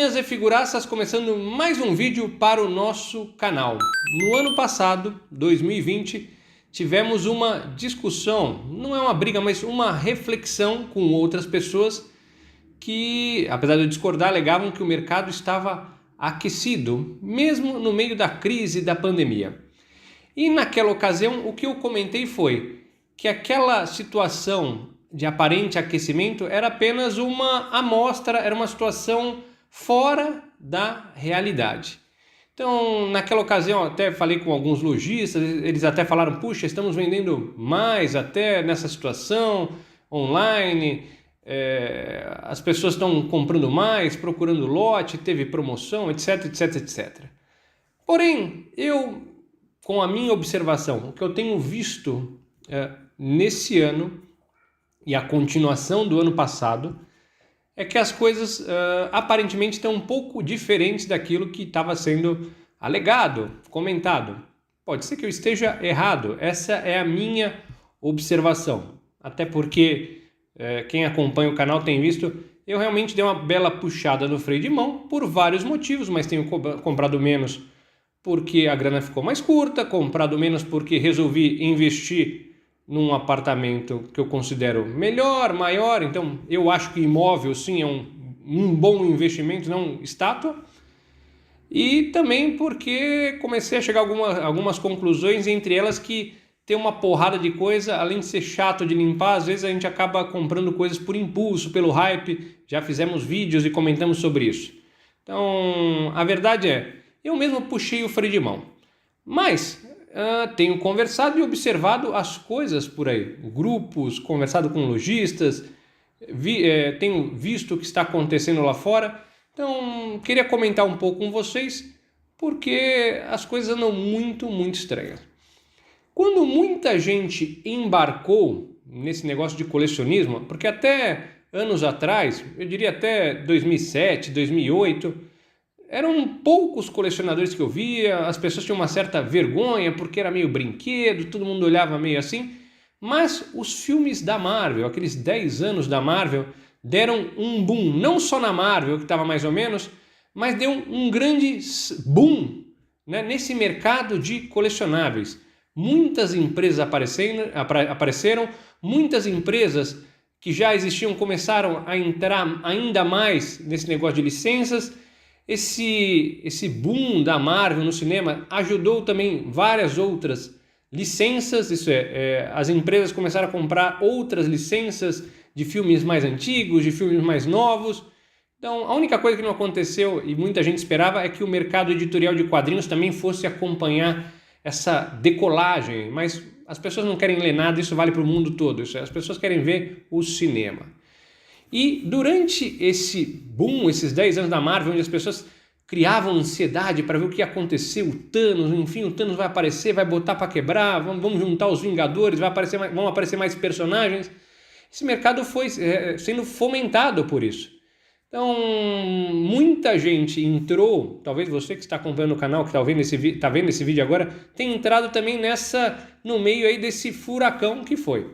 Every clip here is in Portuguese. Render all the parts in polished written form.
Figurinhas e figuraças, começando mais um vídeo para o nosso canal. No ano passado, 2020, tivemos uma discussão, não é uma briga, mas uma reflexão com outras pessoas que, apesar de eu discordar, alegavam que o mercado estava aquecido, mesmo no meio da crise da pandemia. E naquela ocasião, o que eu comentei foi que aquela situação de aparente aquecimento era apenas uma amostra, era uma situação fora da realidade. Então, naquela ocasião, até falei com alguns lojistas, eles até falaram, puxa, estamos vendendo mais até nessa situação online, as pessoas estão comprando mais, procurando lote, teve promoção, etc, etc, etc. Porém, eu, com a minha observação, o que eu tenho visto nesse ano e a continuação do ano passado, é que as coisas aparentemente estão um pouco diferentes daquilo que estava sendo alegado, comentado. Pode ser que eu esteja errado, essa é a minha observação. Até porque quem acompanha o canal tem visto, eu realmente dei uma bela puxada no freio de mão por vários motivos, mas tenho comprado menos porque a grana ficou mais curta, comprado menos porque resolvi investir num apartamento que eu considero melhor, maior, então eu acho que imóvel sim é um bom investimento, não estátua. E também porque comecei a chegar a algumas conclusões, entre elas que tem uma porrada de coisa, além de ser chato de limpar, às vezes a gente acaba comprando coisas por impulso, pelo hype, já fizemos vídeos e comentamos sobre isso. Então, a verdade é, eu mesmo puxei o freio de mão, mas tenho conversado e observado as coisas por aí, grupos, conversado com lojistas, tenho visto o que está acontecendo lá fora, então queria comentar um pouco com vocês, porque as coisas andam muito estranhas. Quando muita gente embarcou nesse negócio de colecionismo, porque até anos atrás, eu diria até 2007, 2008, eram poucos colecionadores que eu via, as pessoas tinham uma certa vergonha porque era meio brinquedo, todo mundo olhava meio assim, mas os filmes da Marvel, aqueles 10 anos da Marvel, deram um boom, não só na Marvel, que estava mais ou menos, mas deu um grande boom, né, nesse mercado de colecionáveis. Muitas empresas apareceram, muitas empresas que já existiam começaram a entrar ainda mais nesse negócio de licenças. Esse boom da Marvel no cinema ajudou também várias outras licenças, isso as empresas começaram a comprar outras licenças de filmes mais antigos, de filmes mais novos. Então, a única coisa que não aconteceu e muita gente esperava é que o mercado editorial de quadrinhos também fosse acompanhar essa decolagem, mas as pessoas não querem ler nada, isso vale para o mundo todo, as pessoas querem ver o cinema. E durante esse boom, esses 10 anos da Marvel, onde as pessoas criavam ansiedade para ver o que ia acontecer, o Thanos, enfim, o Thanos vai aparecer, vai botar para quebrar, vamos juntar os Vingadores, vão aparecer mais personagens. Esse mercado foi sendo fomentado por isso. Então, muita gente entrou, talvez você que está acompanhando o canal, que está vendo esse vídeo agora, tenha entrado também no meio aí desse furacão que foi.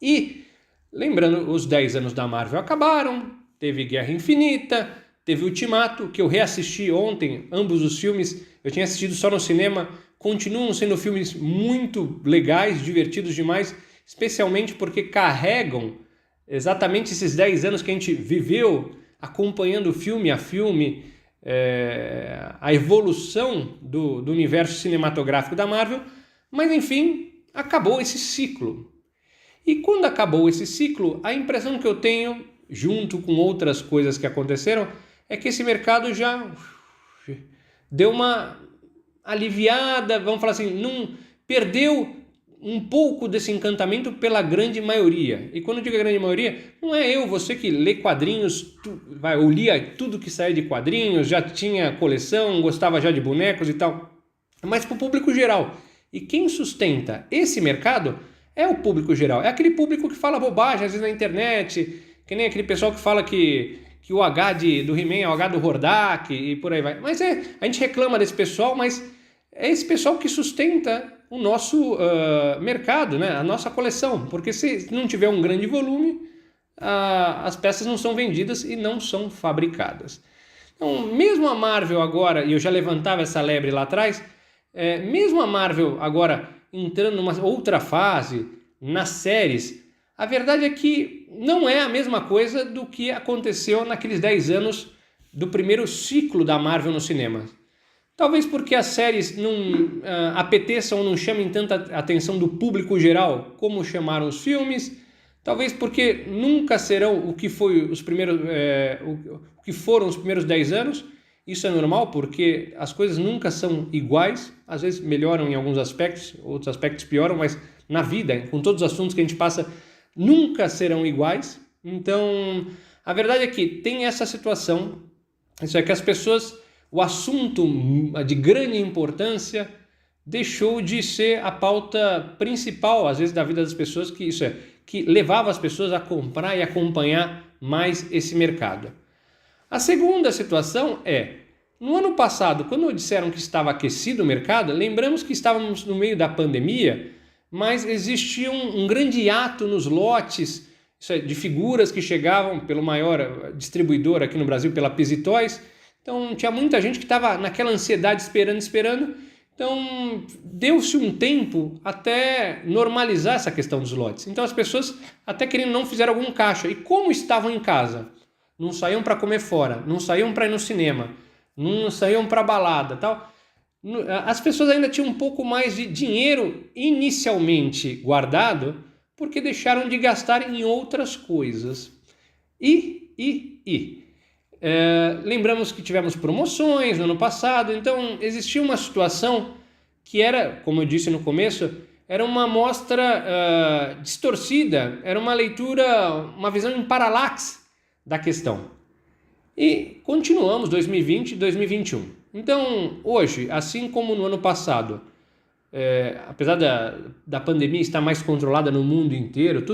E lembrando, os 10 anos da Marvel acabaram, teve Guerra Infinita, teve Ultimato, que eu reassisti ontem, ambos os filmes, eu tinha assistido só no cinema, continuam sendo filmes muito legais, divertidos demais, especialmente porque carregam exatamente esses 10 anos que a gente viveu acompanhando filme a filme, a evolução do universo cinematográfico da Marvel, mas enfim, acabou esse ciclo. E quando acabou esse ciclo, a impressão que eu tenho, junto com outras coisas que aconteceram, é que esse mercado já deu uma aliviada, vamos falar assim, não perdeu um pouco desse encantamento pela grande maioria. E quando eu digo a grande maioria, não é você que lê quadrinhos, ou lia tudo que saía de quadrinhos, já tinha coleção, gostava já de bonecos e tal, mas para o público geral. E quem sustenta esse mercado é o público geral, é aquele público que fala bobagem às vezes na internet, que nem aquele pessoal que fala que o H do He-Man é o H do Hordak e por aí vai. Mas a gente reclama desse pessoal, mas é esse pessoal que sustenta o nosso mercado, né? A nossa coleção, porque se não tiver um grande volume, as peças não são vendidas e não são fabricadas. Então, mesmo a Marvel agora, e eu já levantava essa lebre lá atrás, mesmo a Marvel agora entrando numa outra fase, nas séries, a verdade é que não é a mesma coisa do que aconteceu naqueles 10 anos do primeiro ciclo da Marvel no cinema. Talvez porque as séries não apeteçam ou não chamem tanta atenção do público geral como chamaram os filmes. Talvez porque nunca serão o que foram os primeiros 10 anos. Isso é normal, porque as coisas nunca são iguais. Às vezes melhoram em alguns aspectos, outros aspectos pioram, mas na vida, com todos os assuntos que a gente passa, nunca serão iguais. Então, a verdade é que tem essa situação. Isso é que as pessoas, o assunto de grande importância deixou de ser a pauta principal, às vezes, da vida das pessoas, que levava as pessoas a comprar e acompanhar mais esse mercado. A segunda situação no ano passado, quando disseram que estava aquecido o mercado, lembramos que estávamos no meio da pandemia, mas existia um grande hiato nos lotes de figuras que chegavam pelo maior distribuidor aqui no Brasil, pela Pizzy Toys. Então tinha muita gente que estava naquela ansiedade esperando. Então deu-se um tempo até normalizar essa questão dos lotes. Então as pessoas até querendo não fizeram algum caixa. E como estavam em casa, não saíam para comer fora, não saíam para ir no cinema, não saíam para balada, tal. As pessoas ainda tinham um pouco mais de dinheiro inicialmente guardado porque deixaram de gastar em outras coisas. Lembramos que tivemos promoções no ano passado, então existia uma situação que era, como eu disse no começo, era uma amostra distorcida, era uma leitura, uma visão em paralaxe da questão. E continuamos 2020 e 2021. Então, hoje, assim como no ano passado, apesar da pandemia estar mais controlada no mundo inteiro,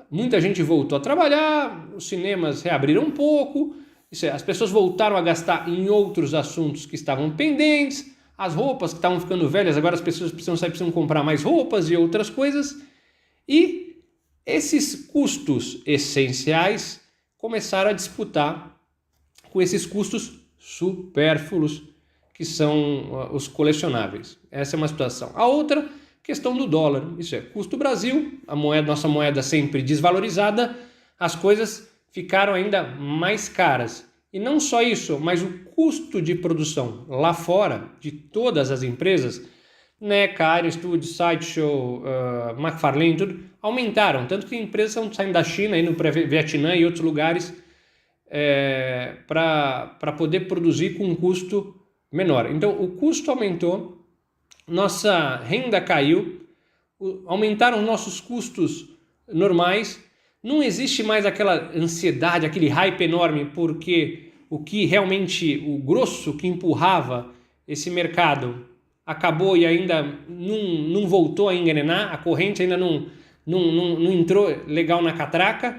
muita gente voltou a trabalhar, os cinemas reabriram um pouco, as pessoas voltaram a gastar em outros assuntos que estavam pendentes, as roupas que estavam ficando velhas, agora as pessoas precisam comprar mais roupas e outras coisas, e esses custos essenciais começaram a disputar com esses custos supérfluos que são os colecionáveis. Essa é uma situação. A outra, questão do dólar. Isso é, custo Brasil, nossa moeda sempre desvalorizada, as coisas ficaram ainda mais caras. E não só isso, mas o custo de produção lá fora, de todas as empresas, NECA, Iron Studios, Sideshow, McFarlane, tudo, aumentaram. Tanto que empresas estão saindo da China, indo para Vietnã e outros lugares para poder produzir com um custo menor. Então, o custo aumentou, nossa renda caiu, aumentaram nossos custos normais, não existe mais aquela ansiedade, aquele hype enorme, porque o que realmente, o grosso que empurrava esse mercado acabou e ainda não voltou a engrenar, a corrente ainda não entrou legal na catraca,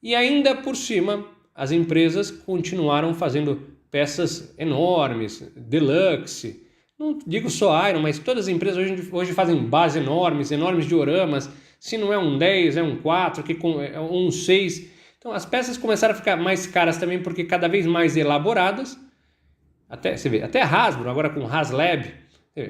e ainda por cima as empresas continuaram fazendo peças enormes, deluxe, não digo só Iron, mas todas as empresas hoje fazem bases enormes dioramas, se não é um 10, é um 4, é um 6. Então as peças começaram a ficar mais caras também porque cada vez mais elaboradas. Você vê, até a Hasbro, agora com o HasLab,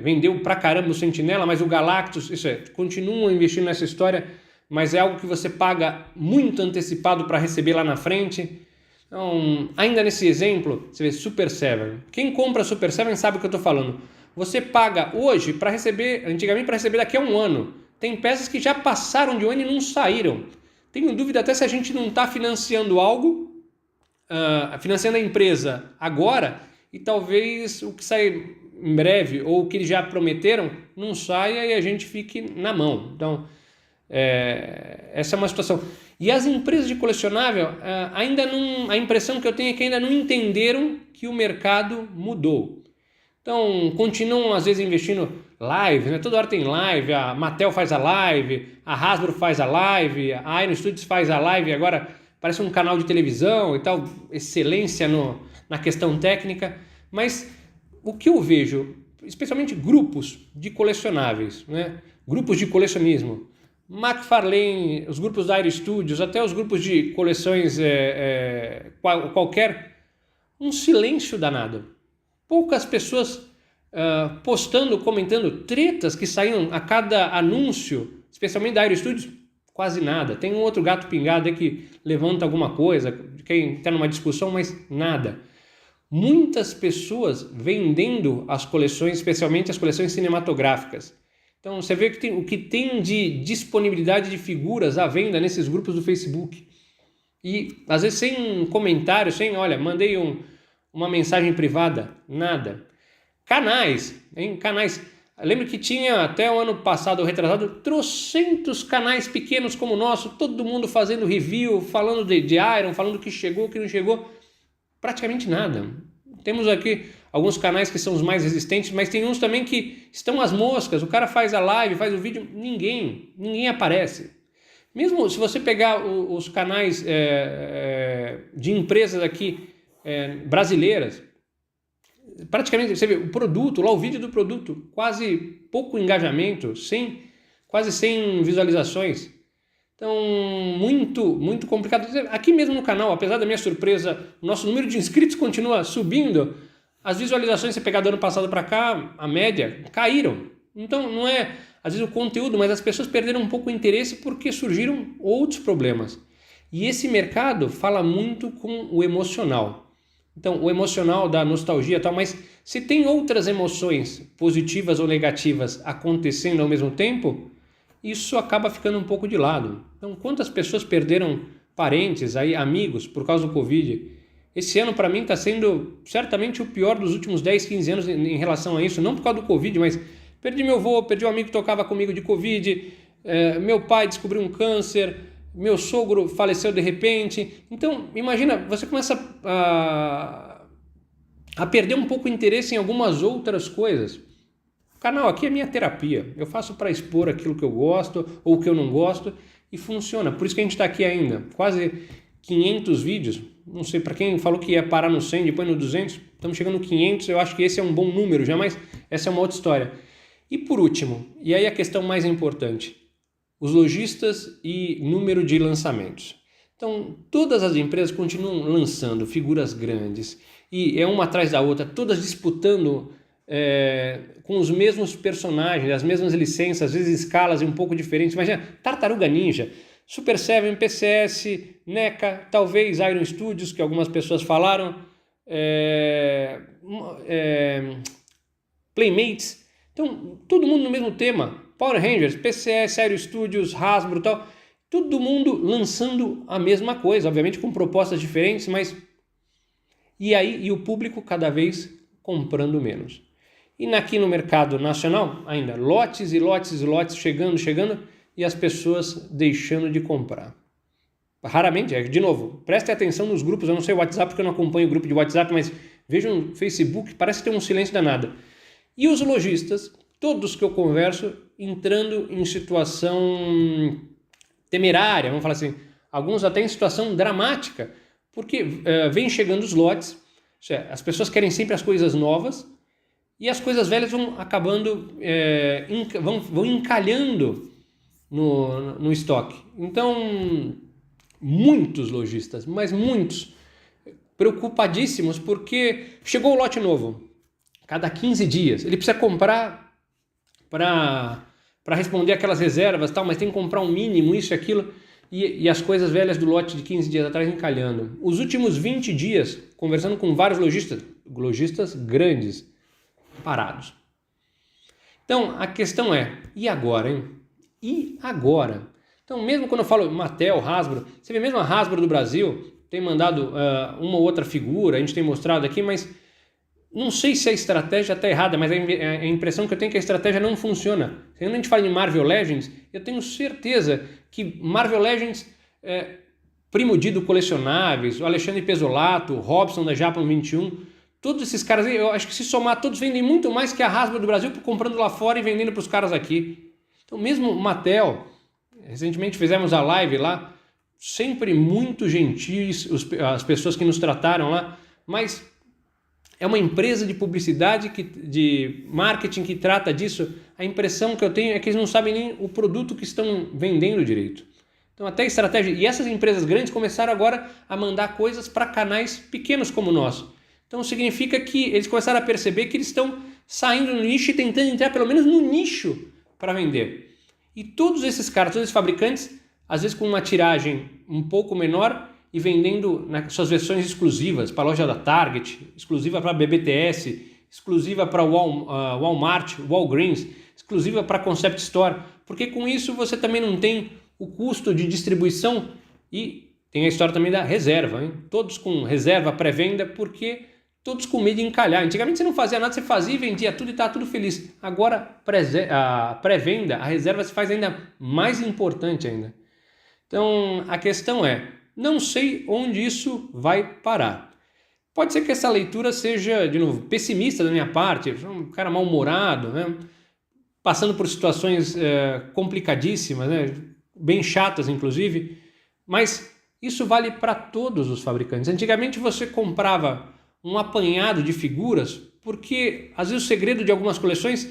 vendeu pra caramba o Sentinela, mas o Galactus, continuam investindo nessa história, mas é algo que você paga muito antecipado para receber lá na frente. Então, ainda nesse exemplo, você vê Super 7. Quem compra Super 7 sabe o que eu estou falando. Você paga hoje para receber, antigamente para receber daqui a um ano. Tem peças que já passaram de um ano e não saíram. Tenho dúvida até se a gente não está financiando algo, financiando a empresa agora, e talvez o que sai em breve, ou o que eles já prometeram, não saia e a gente fique na mão. Então, essa é uma situação. E as empresas de colecionável, a impressão que eu tenho é que ainda não entenderam que o mercado mudou. Então, continuam às vezes investindo live, né? Toda hora tem live, a Mattel faz a live, a Hasbro faz a live, a Iron Studios faz a live, agora parece um canal de televisão e tal, excelência na questão técnica. Mas o que eu vejo, especialmente grupos de colecionáveis, né? Grupos de colecionismo, McFarlane, os grupos da Iron Studios, até os grupos de coleções qualquer, um silêncio danado. Poucas pessoas postando, comentando tretas que saíam a cada anúncio, especialmente da Aero Studios, quase nada. Tem um outro gato pingado aí que levanta alguma coisa, quem está numa discussão, mas nada. Muitas pessoas vendendo as coleções, especialmente as coleções cinematográficas. Então você vê que o que tem de disponibilidade de figuras à venda nesses grupos do Facebook. E às vezes sem comentário, olha, mandei uma mensagem privada, nada. Canais, hein? Canais. Eu lembro que tinha até o ano passado, ou retrasado, trocentos canais pequenos como o nosso, todo mundo fazendo review, falando de Iron, falando que chegou, que não chegou. Praticamente nada. Temos aqui alguns canais que são os mais resistentes, mas tem uns também que estão às moscas. O cara faz a live, faz o vídeo, ninguém aparece. Mesmo se você pegar os canais de empresas aqui brasileiras, praticamente você vê o produto, lá o vídeo do produto, quase pouco engajamento, quase sem visualizações. Então, muito complicado. Aqui mesmo no canal, apesar da minha surpresa, o nosso número de inscritos continua subindo, as visualizações, se pegar do ano passado para cá, a média, caíram. Então, não é, às vezes, o conteúdo, mas as pessoas perderam um pouco o interesse porque surgiram outros problemas. E esse mercado fala muito com o emocional. Então, o emocional da nostalgia e tal, mas se tem outras emoções positivas ou negativas acontecendo ao mesmo tempo, isso acaba ficando um pouco de lado. Então, quantas pessoas perderam parentes, amigos, por causa do Covid? Esse ano, para mim, está sendo certamente o pior dos últimos 10, 15 anos em relação a isso, não por causa do Covid, mas perdi meu avô, perdi um amigo que tocava comigo de Covid, meu pai descobriu um câncer, meu sogro faleceu de repente. Então, imagina, você começa a perder um pouco o interesse em algumas outras coisas. O canal aqui é minha terapia. Eu faço para expor aquilo que eu gosto ou que eu não gosto e funciona. Por isso que a gente está aqui ainda. Quase 500 vídeos. Não sei, para quem falou que ia parar no 100, depois no 200, estamos chegando no 500. Eu acho que esse é um bom número já, mas essa é uma outra história. E por último, e aí a questão mais importante, os lojistas e número de lançamentos. Então, todas as empresas continuam lançando figuras grandes e é uma atrás da outra, todas disputando com os mesmos personagens, as mesmas licenças, às vezes escalas um pouco diferentes. Imagina, Tartaruga Ninja, Super Seven, PCS, NECA, talvez Iron Studios, que algumas pessoas falaram, Playmates. Então, todo mundo no mesmo tema. Power Rangers, PCS, Aero Studios, Hasbro e tal. Todo mundo lançando a mesma coisa, obviamente com propostas diferentes, mas... E o público cada vez comprando menos. E aqui no mercado nacional, ainda lotes e lotes e lotes chegando e as pessoas deixando de comprar. Raramente, de novo, prestem atenção nos grupos, eu não sei o WhatsApp porque eu não acompanho o grupo de WhatsApp, mas vejam no Facebook, parece ter um silêncio danado. E os lojistas, todos que eu converso, entrando em situação temerária, vamos falar assim, alguns até em situação dramática, porque vem chegando os lotes, as pessoas querem sempre as coisas novas e as coisas velhas vão acabando, vão encalhando no estoque. Então, muitos lojistas, mas muitos, preocupadíssimos porque chegou o lote novo, cada 15 dias, ele precisa comprar para responder aquelas reservas, tal, mas tem que comprar um mínimo, isso e aquilo, e as coisas velhas do lote de 15 dias atrás encalhando. Os últimos 20 dias, conversando com vários lojistas grandes, parados. Então, a questão é, e agora, hein? E agora? Então, mesmo quando eu falo Mattel, Hasbro, você vê mesmo a Hasbro do Brasil, tem mandado uma ou outra figura, a gente tem mostrado aqui, mas não sei se a estratégia está errada, mas a impressão que eu tenho é que a estratégia não funciona. Quando a gente fala de Marvel Legends, eu tenho certeza que Marvel Legends, Primo Dido Colecionáveis, o Alexandre Pezzolato, o Robson da Japão 21, todos esses caras aí, eu acho que se somar, todos vendem muito mais que a Hasbro do Brasil, comprando lá fora e vendendo para os caras aqui. Então mesmo Mattel, recentemente fizemos a live lá, sempre muito gentis as pessoas que nos trataram lá, mas é uma empresa de publicidade, de marketing que trata disso. A impressão que eu tenho é que eles não sabem nem o produto que estão vendendo direito. Então até a estratégia... E essas empresas grandes começaram agora a mandar coisas para canais pequenos como o nosso. Então significa que eles começaram a perceber que eles estão saindo no nicho e tentando entrar pelo menos no nicho para vender. E todos esses caras, todos esses fabricantes, às vezes com uma tiragem um pouco menor e vendendo nas suas versões exclusivas para a loja da Target, exclusiva para a BBTS, exclusiva para Walmart, Walgreens, exclusiva para Concept Store, porque com isso você também não tem o custo de distribuição e tem a história também da reserva, hein? Todos com reserva pré-venda, porque todos com medo de encalhar. Antigamente você não fazia nada, você fazia e vendia tudo e estava tudo feliz. Agora a pré-venda, a reserva se faz ainda mais importante ainda. Então a questão é, não sei onde isso vai parar. Pode ser que essa leitura seja, de novo, pessimista da minha parte, um cara mal-humorado, né? Passando por situações complicadíssimas, né? Bem chatas inclusive, mas isso vale para todos os fabricantes. Antigamente você comprava um apanhado de figuras, porque às vezes o segredo de algumas coleções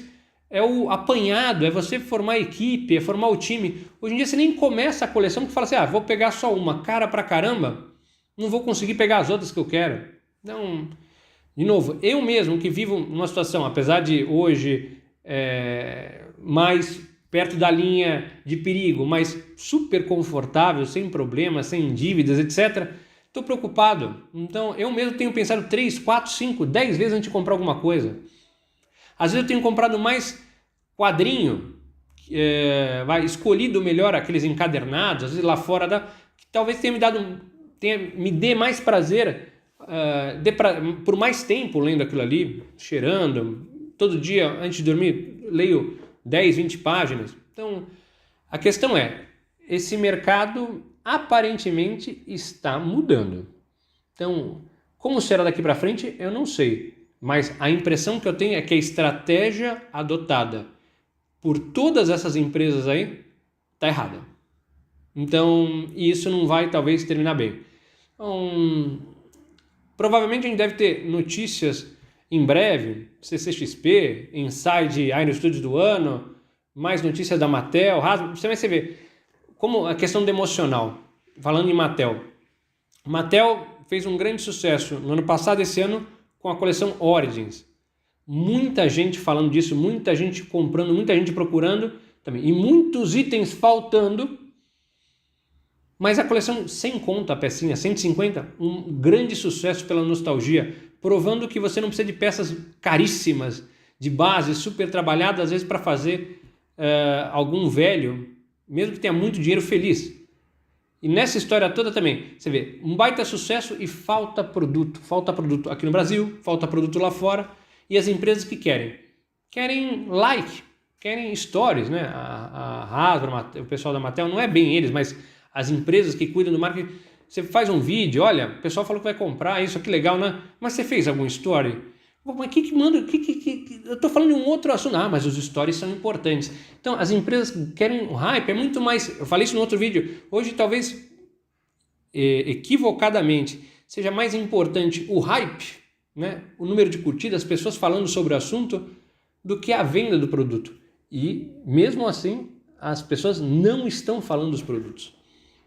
é o apanhado, é você formar a equipe, é formar o time. Hoje em dia você nem começa a coleção porque fala assim, vou pegar só uma, cara pra caramba, não vou conseguir pegar as outras que eu quero. Então, de novo, eu mesmo que vivo numa situação, apesar de hoje mais perto da linha de perigo, mas super confortável, sem problemas, sem dívidas, etc., estou preocupado. Então, eu mesmo tenho pensado 3, 4, 5, 10 vezes antes de comprar alguma coisa. Às vezes eu tenho comprado mais quadrinho, escolhido melhor aqueles encadernados, às vezes lá fora, que talvez me dê mais prazer, por mais tempo lendo aquilo ali, cheirando. Todo dia, antes de dormir, leio 10, 20 páginas. Então, a questão é, esse mercado aparentemente está mudando. Então, como será daqui para frente, eu não sei. Mas a impressão que eu tenho é que a estratégia adotada por todas essas empresas aí está errada. Então, isso não vai talvez terminar bem. Então, provavelmente a gente deve ter notícias em breve, CCXP, Inside Iron Studios do ano, mais notícias da Mattel, Hasbro. Você vê como a questão do emocional. Falando em Mattel. Mattel fez um grande sucesso no ano passado, esse ano, com a coleção Origins. Muita gente falando disso, muita gente comprando, muita gente procurando também. E muitos itens faltando. Mas a coleção sem conta, a pecinha, 150, um grande sucesso pela nostalgia, provando que você não precisa de peças caríssimas, de base, super trabalhadas, às vezes para fazer algum velho, mesmo que tenha muito dinheiro, feliz. E nessa história toda também, você vê, um baita sucesso e falta produto. Falta produto aqui no Brasil, falta produto lá fora. E as empresas que querem like, querem stories, né? A Hasbro, o pessoal da Mattel, não é bem eles, mas as empresas que cuidam do marketing. Você faz um vídeo, olha, o pessoal falou que vai comprar isso, que legal, né? Mas você fez algum story? Mas que manda? Eu estou falando de um outro assunto. Mas os stories são importantes. Então, as empresas querem o hype, é muito mais... Eu falei isso no outro vídeo. Hoje, talvez, equivocadamente, seja mais importante o hype, né? O número de curtidas, as pessoas falando sobre o assunto, do que a venda do produto. E, mesmo assim, as pessoas não estão falando dos produtos.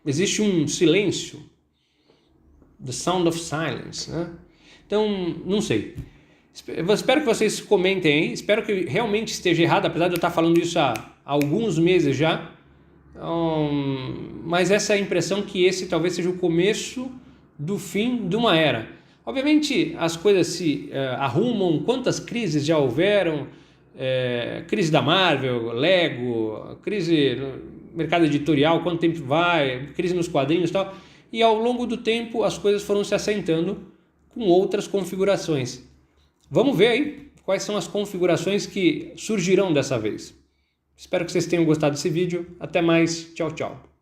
Existe um silêncio. The sound of silence, né? Então, não sei. Eu espero que vocês comentem aí, espero que realmente esteja errado, apesar de eu estar falando isso há alguns meses já, mas essa é a impressão que esse talvez seja o começo do fim de uma era. Obviamente as coisas se arrumam, quantas crises já houveram, crise da Marvel, Lego, crise no mercado editorial, quanto tempo vai, crise nos quadrinhos e tal, e ao longo do tempo as coisas foram se assentando com outras configurações. Vamos ver aí quais são as configurações que surgirão dessa vez. Espero que vocês tenham gostado desse vídeo. Até mais. Tchau, tchau.